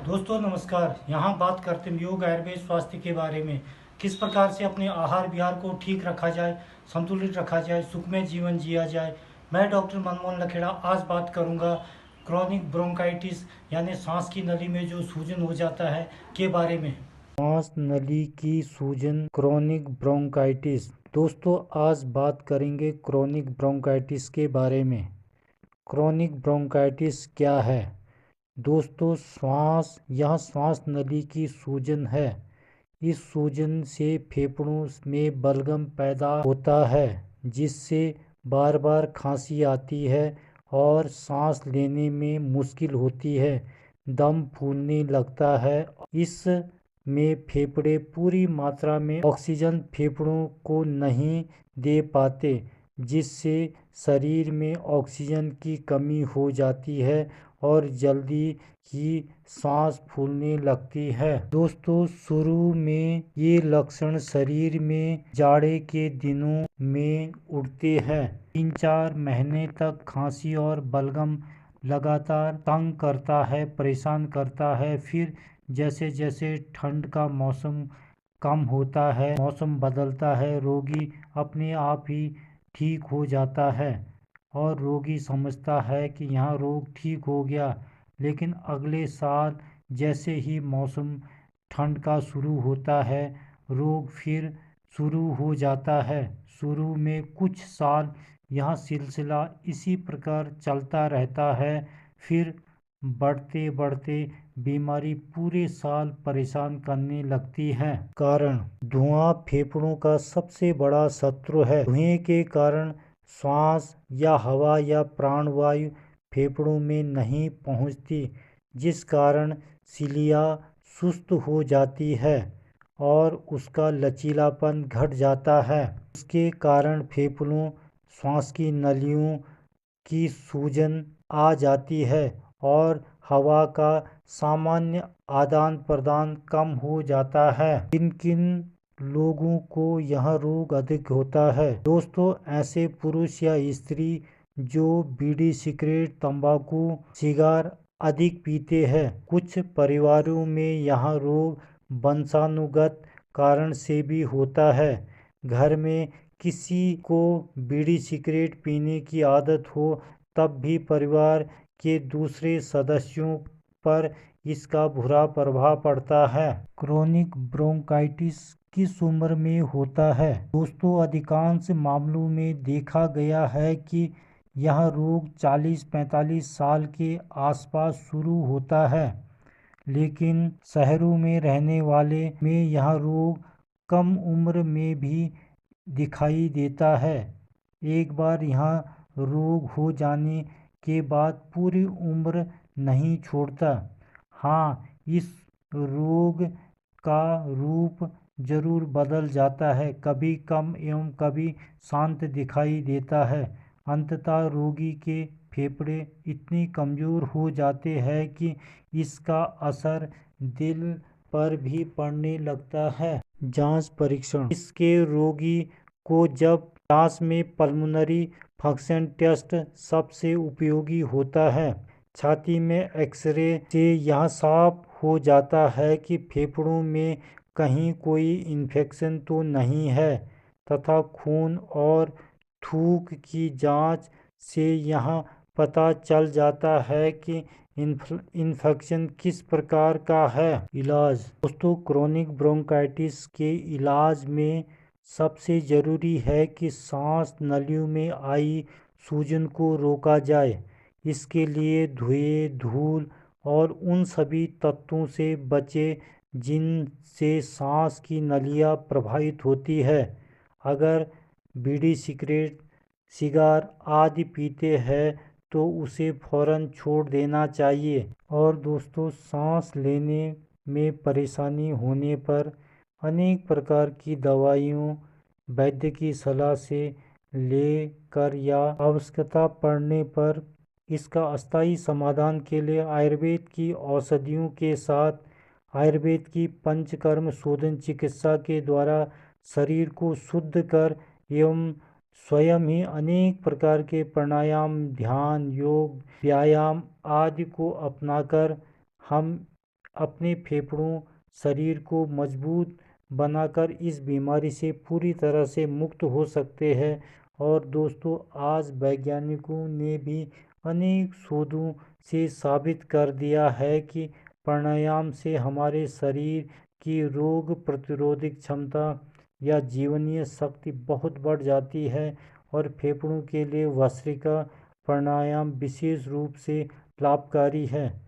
दोस्तों नमस्कार। यहाँ बात करते हैं योग आयुर्वेद स्वास्थ्य के बारे में। किस प्रकार से अपने आहार विहार को ठीक रखा जाए, संतुलित रखा जाए, सुखमय जीवन जिया जाए। मैं डॉक्टर मनमोहन लखेड़ा आज बात करूँगा क्रॉनिक ब्रोंकाइटिस यानी सांस की नली में जो सूजन हो जाता है के बारे में। सांस नली की सूजन, क्रॉनिक ब्रोंकाइटिस। दोस्तों आज बात करेंगे क्रॉनिक ब्रोंकाइटिस के बारे में। क्रॉनिक ब्रोंकाइटिस क्या है? दोस्तों यह श्वास नली की सूजन है। इस सूजन से फेफड़ों में बलगम पैदा होता है जिससे बार बार खांसी आती है और सांस लेने में मुश्किल होती है, दम फूलने लगता है। इस में फेफड़े पूरी मात्रा में ऑक्सीजन फेफड़ों को नहीं दे पाते जिससे शरीर में ऑक्सीजन की कमी हो जाती है और जल्दी ही सांस फूलने लगती है। दोस्तों शुरू में ये लक्षण शरीर में जाड़े के दिनों में उठते हैं। 3-4 महीने तक खांसी और बलगम लगातार तंग करता है, परेशान करता है। फिर जैसे जैसे ठंड का मौसम कम होता है, मौसम बदलता है, रोगी अपने आप ही ठीक हो जाता है और रोगी समझता है कि यहाँ रोग ठीक हो गया। लेकिन अगले साल जैसे ही मौसम ठंड का शुरू होता है, रोग फिर शुरू हो जाता है। शुरू में कुछ साल यह सिलसिला इसी प्रकार चलता रहता है। फिर बढ़ते बढ़ते बीमारी पूरे साल परेशान करने लगती है। कारण: धुआं फेफड़ों का सबसे बड़ा शत्रु है। धुएं के कारण श्वास या हवा या प्राणवायु फेफड़ों में नहीं पहुंचती, जिस कारण सिलिया सुस्त हो जाती है और उसका लचीलापन घट जाता है। उसके कारण फेफड़ों, श्वास की नलियों की सूजन आ जाती है और हवा का सामान्य आदान प्रदान कम हो जाता है। किन किन लोगों को यह रोग अधिक होता है? दोस्तों ऐसे पुरुष या स्त्री जो बीड़ी, सिगरेट, तंबाकू, सिगार अधिक पीते हैं। कुछ परिवारों में यह रोग वंशानुगत कारण से भी होता है। घर में किसी को बीड़ी, सिगरेट पीने की आदत हो तब भी परिवार के दूसरे सदस्यों पर इसका बुरा प्रभाव पड़ता है। क्रोनिक ब्रोंकाइटिस किस उम्र में होता है? दोस्तों अधिकांश मामलों में देखा गया है कि यह रोग 40-45 साल के आसपास शुरू होता है, लेकिन शहरों में रहने वाले में यह रोग कम उम्र में भी दिखाई देता है। एक बार यह रोग हो जाने के बाद पूरी उम्र नहीं छोड़ता। हाँ, इस रोग का रूप जरूर बदल जाता है, कभी कम एवं कभी शांत दिखाई देता है। अंततः रोगी के फेफड़े इतने कमजोर हो जाते हैं कि इसका असर दिल पर भी पड़ने लगता है। जांच परीक्षण: इसके रोगी को जब जांच में पल्मोनरी फंक्शन टेस्ट सबसे उपयोगी होता है। छाती में एक्सरे से यह साफ हो जाता है कि फेफड़ों में कहीं कोई इन्फेक्शन तो नहीं है तथा खून और थूक की जांच से यह पता चल जाता है कि इन्फेक्शन किस प्रकार का है। इलाज: दोस्तों क्रोनिक ब्रोंकाइटिस के इलाज में सबसे ज़रूरी है कि सांस नलियों में आई सूजन को रोका जाए। इसके लिए धुएं, धूल और उन सभी तत्वों से बचे जिनसे सांस की नलियाँ प्रभावित होती है। अगर बीड़ी, सिगरेट, सिगार आदि पीते हैं तो उसे फौरन छोड़ देना चाहिए। और दोस्तों सांस लेने में परेशानी होने पर अनेक प्रकार की दवाइयों वैद्य की सलाह से लेकर या आवश्यकता पड़ने पर इसका अस्थायी समाधान के लिए आयुर्वेद की औषधियों के साथ आयुर्वेद की पंचकर्म शोधन चिकित्सा के द्वारा शरीर को शुद्ध कर एवं स्वयं ही अनेक प्रकार के प्राणायाम, ध्यान, योग, व्यायाम आदि को अपनाकर हम अपने फेफड़ों शरीर को मजबूत बनाकर इस बीमारी से पूरी तरह से मुक्त हो सकते हैं। और दोस्तों, आज वैज्ञानिकों ने भी अनेक शोधों से साबित कर दिया है कि प्राणायाम से हमारे शरीर की रोग प्रतिरोधक क्षमता या जीवनीय शक्ति बहुत बढ़ जाती है। और फेफड़ों के लिए भस्त्रिका प्राणायाम विशेष रूप से लाभकारी है,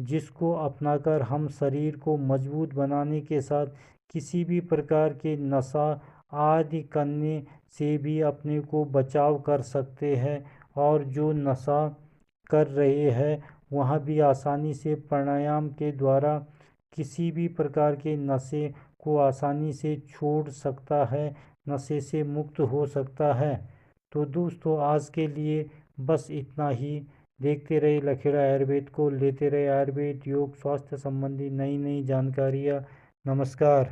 जिसको अपनाकर हम शरीर को मजबूत बनाने के साथ किसी भी प्रकार के नशा आदि करने से भी अपने को बचाव कर सकते हैं। और जो नशा कर रहे हैं वहाँ भी आसानी से प्राणायाम के द्वारा किसी भी प्रकार के नशे को आसानी से छोड़ सकता है, नशे से मुक्त हो सकता है। तो दोस्तों, आज के लिए बस इतना ही। देखते रहे लखेड़ा आयुर्वेद को, लेते रहे आयुर्वेद योग स्वास्थ्य संबंधी नई नई जानकारियाँ। नमस्कार।